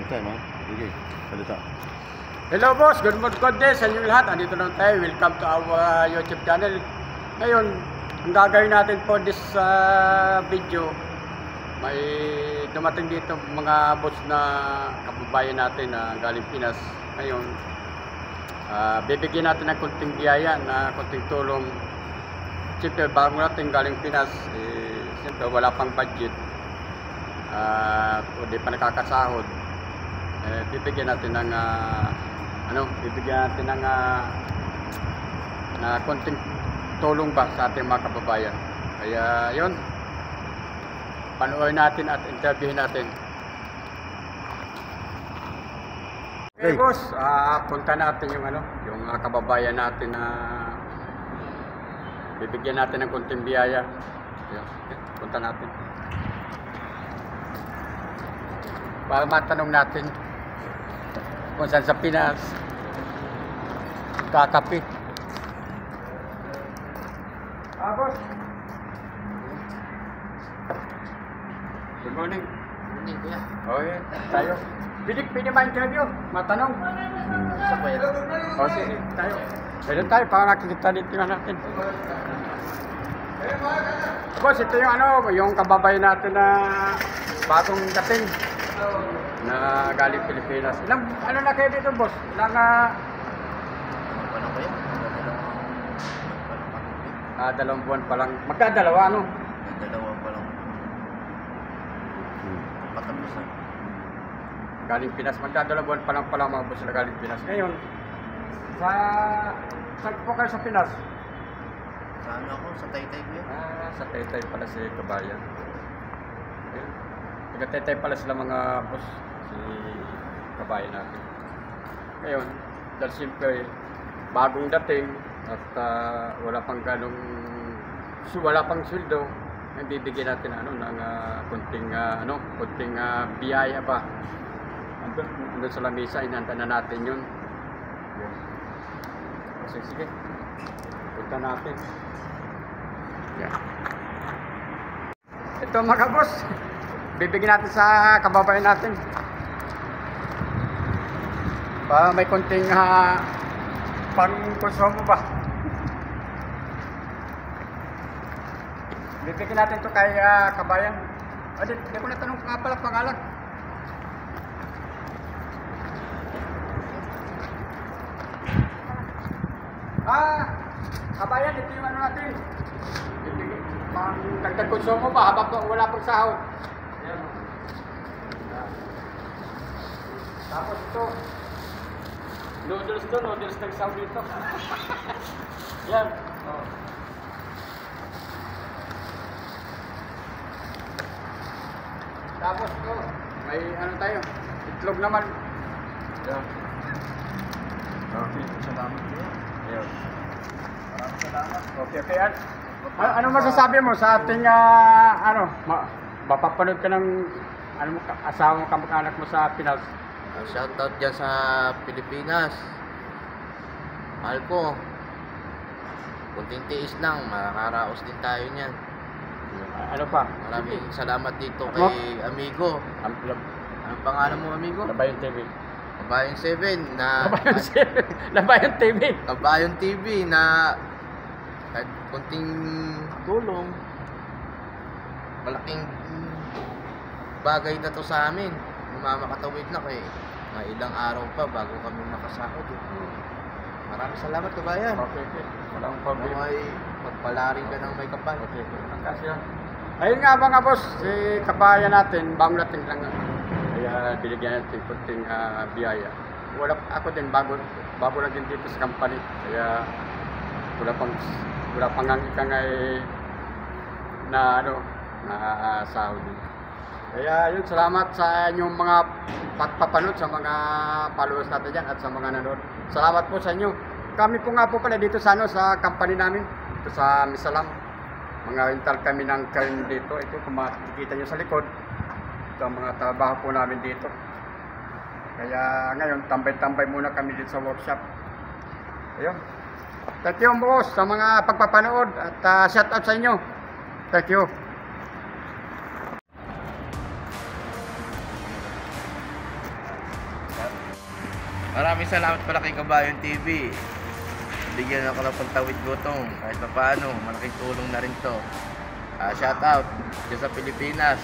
time, ha? Sige, salita. Hello boss, good day sa inyo lahat. Andito na tayo. Welcome to our YouTube channel. Ngayon, ang gagawin natin po this video, may dumating dito mga boss na kababayan natin na galing Pinas. Ngayon, bibigyan natin ng konting biyaya, na konting tulong. Siyempre, bago natin galing Pinas, siyempre wala pang budget. Hindi pa nakakasahod. Bibigyan natin ng konting tulong ba sa ating mga kababayan. Kaya yun, panoorin natin at interviewin natin. Okay boss, punta natin yung kababayan natin na bibigyan natin ng konting biyaya. Punta natin para matanong natin kung saan sa Pinas kakape. Boss. Good morning. Morning, kuya. Okay, tayo. Pwede ma-interview? Matanong? Sa kuya. Sige, tayo. Pwede tayo para nakikita dito natin. Boss, ito yung kababayan natin na bagong dating na galing Pilipinas. Ilang na kayo dito, boss? Ilang Paano kuya? 2 buwan pa lang. Magdadalawa, ano? 2 pa lang. Patapos na. Galing Pinas. Magdadalawa buwan pa lang mga boss na galing Pinas. Ngayon, saan po kayo sa Pinas? Sa ako? Sa Taytay kuya? Sa Taytay pala si kabayan. Taga-Taytay pala sila mga boss, si kabayan natin. Ngayon, dahil siyempre, bagong dating at wala pang sweldo, bibigyan natin ng konting biyaya ba. Andun sa lamesa, inanda na natin yun. Sige, punta natin. Ito mga boss, bibigyan natin sa kababayan natin para may konting pang-konsumo ba. Bibigyan natin ito kay kabayan. Di ko natanong nga pala pangalan. Kabayan, ito yung natin. Pang-dagdag konsumo ba habang wala pang sahod. Tapos ito, noodles ng sahod dito. Yan. Tapos ito, may tayo, itlog naman. Yan. Okay, salamat kuya. Yan. Maraming salamat. Okay. Ano masasabi mo sa ating mapapanood ka ng asawa mo, kamag-anak mo sa Pinas? Shoutout dyan sa Pilipinas. Mahal ko. Kunting tiis lang, makakaraos din tayo niyan. Ano pa? Maraming salamat dito kay Amigo. Anong pangalan mo, Amigo? Labayon TV. Labayon 7 na Labayon TV. Labayon TV na kahit kunting tulong, malaking bagay na to sa amin. Mamakatawid na kay ilang araw pa bago kami makasahod. Maraming salamat kabayan. Okay. Walang problema. May pagpalaring ka ng may kapal. Okay. Ayun nga mga boss, si kabayan natin, bagong dating lang. Kaya binigyan natin kunting biyaya. Ako din, bago lang din dito sa company. Kaya wala pang ikangay na sahod. Kaya yun, salamat sa inyong mga papanood, sa mga followers natin dyan at sa mga nanood. Salamat po sa inyo. Kami po nga po pala dito sa company namin, dito sa Misalang. Mga rental kami ng crane dito. Ito kung makikita nyo sa likod. Ito ang mga trabaho po namin dito. Kaya ngayon, tambay-tambay muna kami dito sa workshop. Ayun. Thank you boss sa mga pagpapanood at shout out sa inyo. Thank you. Maraming salamat pala kay Kabayon TV. Bigyan ako ng pagtawid gutom. Kahit pa paano, malaking tulong na rin to. Shout out dyan sa Pilipinas.